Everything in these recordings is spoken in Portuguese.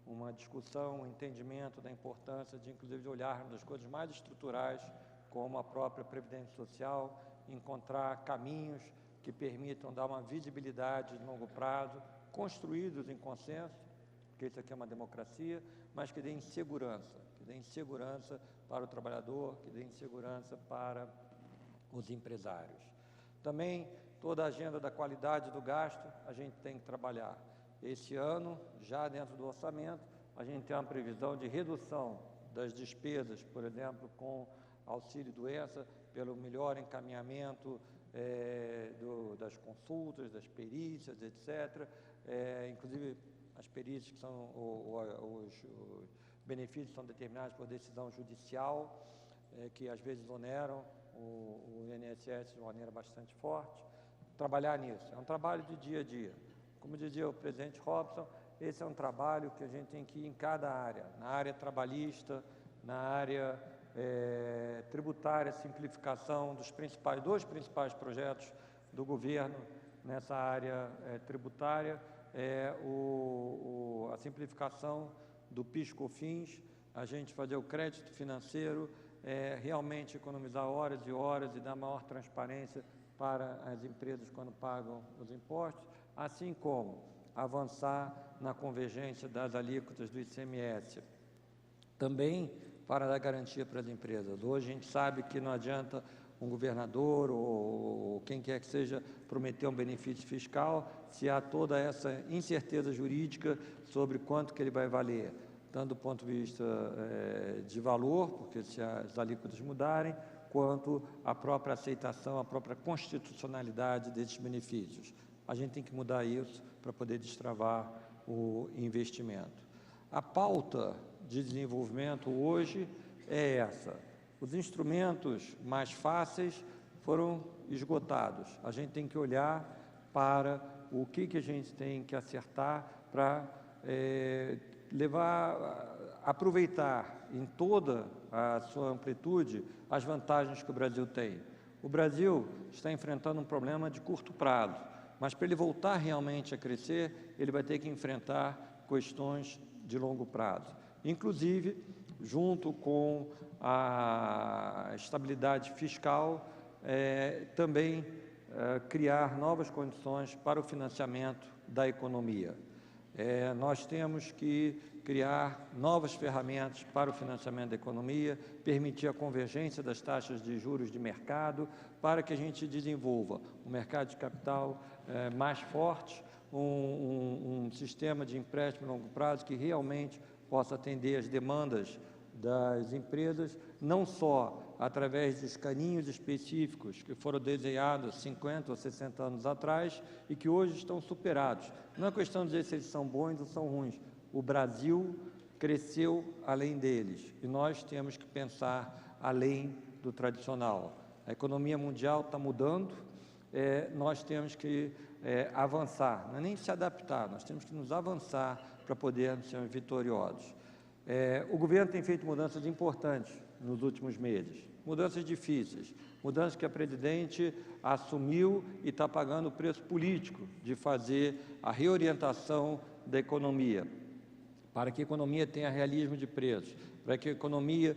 uma discussão, um entendimento da importância de, inclusive, de olharmos as coisas mais estruturais, como a própria Previdência Social, encontrar caminhos que permitam dar uma visibilidade de longo prazo, construídos em consenso, porque isso aqui é uma democracia, mas que deem segurança para o trabalhador, que deem segurança para os empresários. Também, toda a agenda da qualidade do gasto, a gente tem que trabalhar. Esse ano, já dentro do orçamento, a gente tem uma previsão de redução das despesas, por exemplo, com auxílio-doença, pelo melhor encaminhamento das consultas, das perícias, etc. Inclusive, as perícias que são, os benefícios são determinados por decisão judicial, que às vezes oneram o INSS de uma maneira bastante forte. Trabalhar nisso, é um trabalho de dia a dia. Como dizia o presidente Robson, esse é um trabalho que a gente tem que ir em cada área, na área trabalhista, na área tributária, simplificação dos dois principais projetos do governo nessa área tributária, a simplificação do PIS/COFINS, a gente fazer o crédito financeiro, realmente economizar horas e horas e dar maior transparência para as empresas quando pagam os impostos, assim como avançar na convergência das alíquotas do ICMS, também para dar garantia para as empresas. Hoje a gente sabe que não adianta um governador ou quem quer que seja prometer um benefício fiscal se há toda essa incerteza jurídica sobre quanto que ele vai valer, tanto do ponto de vista de valor, porque se as alíquotas mudarem, quanto a própria aceitação, a própria constitucionalidade desses benefícios. A gente tem que mudar isso para poder destravar o investimento. A pauta de desenvolvimento hoje é essa. Os instrumentos mais fáceis foram esgotados. A gente tem que olhar para o que a gente tem que acertar para aproveitar em toda a sua amplitude as vantagens que o Brasil tem. O Brasil está enfrentando um problema de curto prazo, mas para ele voltar realmente a crescer, ele vai ter que enfrentar questões de longo prazo. Inclusive, junto com a estabilidade fiscal, também criar novas condições para o financiamento da economia. Nós temos que criar novas ferramentas para o financiamento da economia, permitir a convergência das taxas de juros de mercado, para que a gente desenvolva um mercado de capital mais forte, um sistema de empréstimo a longo prazo que realmente possa atender as demandas das empresas, não só através de escaninhos específicos que foram desenhados 50 ou 60 anos atrás e que hoje estão superados. Não é questão de dizer se eles são bons ou são ruins. O Brasil cresceu além deles e nós temos que pensar além do tradicional. A economia mundial está mudando, nós temos que avançar, não é nem se adaptar, nós temos que nos avançar para podermos ser vitoriosos. O governo tem feito mudanças importantes nos últimos meses, mudanças difíceis, mudanças que a presidente assumiu e está pagando o preço político de fazer a reorientação da economia, para que a economia tenha realismo de preços, para que a economia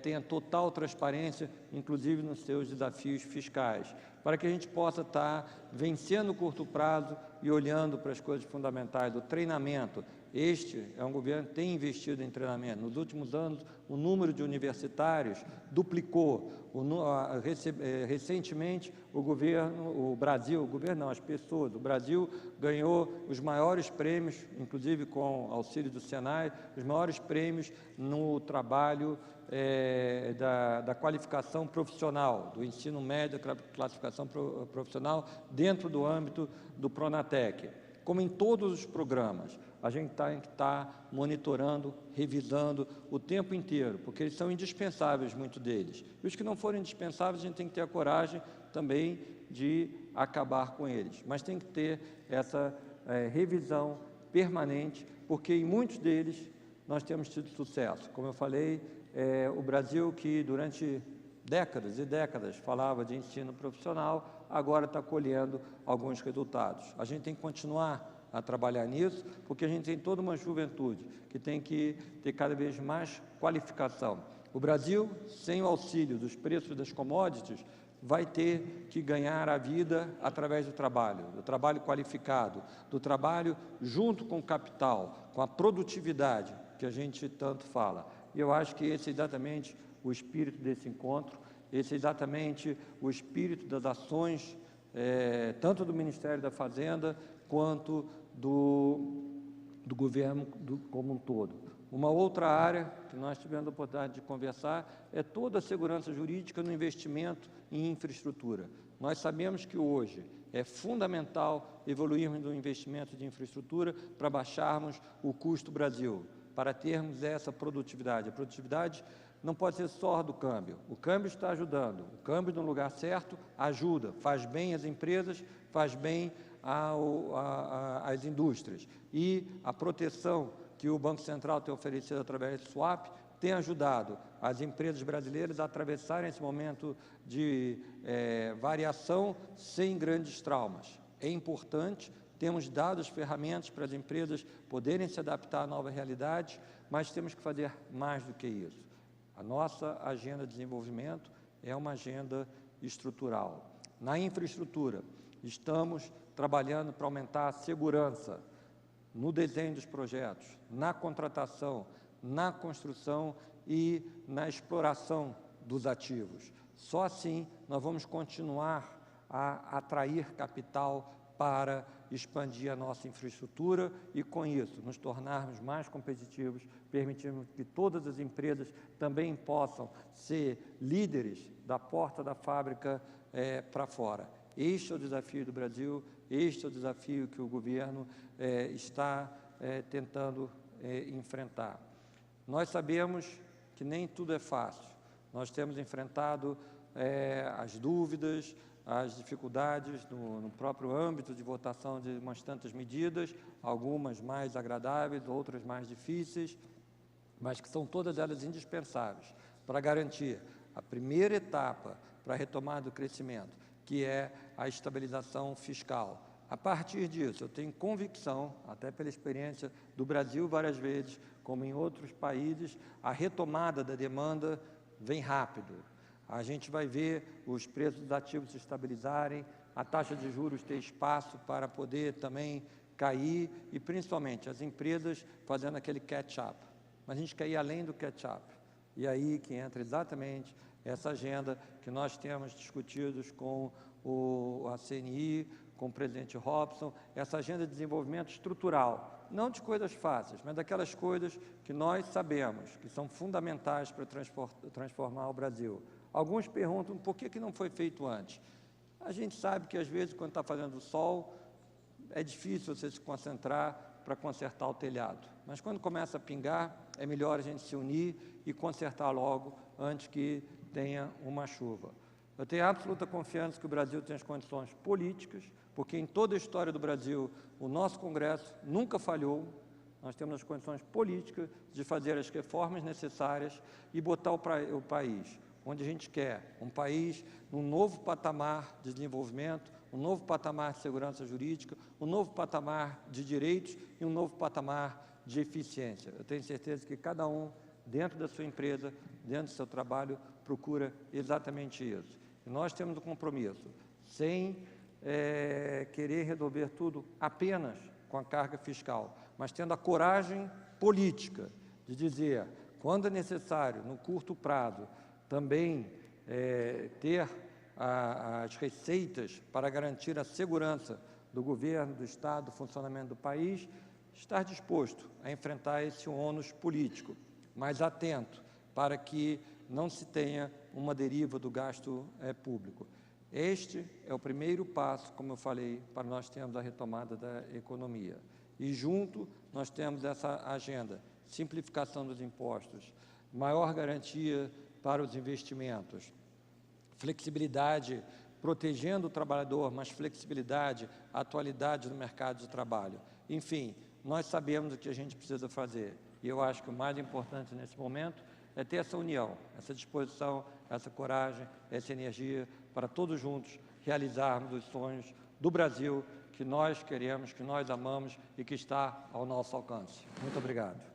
tenha total transparência, inclusive nos seus desafios fiscais, para que a gente possa estar vencendo o curto prazo e olhando para as coisas fundamentais do treinamento. Este é um governo que tem investido em treinamento. Nos últimos anos, o número de universitários duplicou. Recentemente, o Brasil ganhou os maiores prêmios, inclusive com auxílio do Senai, os maiores prêmios no trabalho da qualificação profissional, do ensino médio, classificação profissional, dentro do âmbito do Pronatec. Como em todos os programas, a gente tem que estar monitorando, revisando o tempo inteiro, porque eles são indispensáveis, muitos deles. E os que não forem indispensáveis, a gente tem que ter a coragem também de acabar com eles. Mas tem que ter essa revisão permanente, porque em muitos deles nós temos tido sucesso. Como eu falei, o Brasil, que durante décadas e décadas falava de ensino profissional, agora está colhendo alguns resultados. A gente tem que continuar a trabalhar nisso, porque a gente tem toda uma juventude que tem que ter cada vez mais qualificação. O Brasil, sem o auxílio dos preços das commodities, vai ter que ganhar a vida através do trabalho qualificado, do trabalho junto com o capital, com a produtividade que a gente tanto fala. E eu acho que esse é exatamente o espírito desse encontro, esse é exatamente o espírito das ações, tanto do Ministério da Fazenda, quanto do governo como um todo. Uma outra área que nós tivemos a oportunidade de conversar é toda a segurança jurídica no investimento em infraestrutura. Nós sabemos que hoje é fundamental evoluirmos no investimento de infraestrutura para baixarmos o custo Brasil, para termos essa produtividade. A produtividade não pode ser só do câmbio. O câmbio está ajudando. O câmbio no lugar certo ajuda, faz bem às empresas, faz bem às indústrias. E a proteção que o Banco Central tem oferecido através do swap tem ajudado as empresas brasileiras a atravessarem esse momento de variação sem grandes traumas. É importante, temos dado as ferramentas para as empresas poderem se adaptar à nova realidade, mas temos que fazer mais do que isso. A nossa agenda de desenvolvimento é uma agenda estrutural. Na infraestrutura, estamos trabalhando para aumentar a segurança no desenho dos projetos, na contratação, na construção e na exploração dos ativos. Só assim nós vamos continuar a atrair capital para expandir a nossa infraestrutura e, com isso, nos tornarmos mais competitivos, permitirmos que todas as empresas também possam ser líderes da porta da fábrica para fora. Este é o desafio do Brasil, este é o desafio que o governo está tentando enfrentar. Nós sabemos que nem tudo é fácil. Nós temos enfrentado as dúvidas, as dificuldades no próprio âmbito de votação de umas tantas medidas, algumas mais agradáveis, outras mais difíceis, mas que são todas elas indispensáveis para garantir a primeira etapa para a retomada do crescimento, que é a estabilização fiscal. A partir disso, eu tenho convicção, até pela experiência do Brasil várias vezes, como em outros países, a retomada da demanda vem rápido. A gente vai ver os preços dos ativos se estabilizarem, a taxa de juros ter espaço para poder também cair e, principalmente, as empresas fazendo aquele catch-up. Mas a gente quer ir além do catch-up. E aí que entra exatamente essa agenda que nós temos discutidos com a CNI, com o presidente Robson, essa agenda de desenvolvimento estrutural, não de coisas fáceis, mas daquelas coisas que nós sabemos que são fundamentais para transformar o Brasil. Alguns perguntam por que não foi feito antes. A gente sabe que, às vezes, quando está fazendo sol, é difícil você se concentrar para consertar o telhado. Mas, quando começa a pingar, é melhor a gente se unir e consertar logo, antes que tenha uma chuva. Eu tenho absoluta confiança que o Brasil tem as condições políticas, porque em toda a história do Brasil, o nosso Congresso nunca falhou. Nós temos as condições políticas de fazer as reformas necessárias e botar o país onde a gente quer, um país num novo patamar de desenvolvimento, um novo patamar de segurança jurídica, um novo patamar de direitos e um novo patamar de eficiência. Eu tenho certeza que cada um, dentro da sua empresa, dentro do seu trabalho, procura exatamente isso. E nós temos um compromisso, sem querer resolver tudo apenas com a carga fiscal, mas tendo a coragem política de dizer, quando é necessário, no curto prazo, também ter as receitas para garantir a segurança do governo, do Estado, do funcionamento do país, estar disposto a enfrentar esse ônus político, mas atento para que não se tenha uma deriva do gasto público. Este é o primeiro passo, como eu falei, para nós termos a retomada da economia. E junto nós temos essa agenda, simplificação dos impostos, maior garantia para os investimentos, flexibilidade, protegendo o trabalhador, mas flexibilidade, atualidade no mercado de trabalho. Enfim, nós sabemos o que a gente precisa fazer. E eu acho que o mais importante nesse momento é ter essa união, essa disposição, essa coragem, essa energia para todos juntos realizarmos os sonhos do Brasil que nós queremos, que nós amamos e que está ao nosso alcance. Muito obrigado.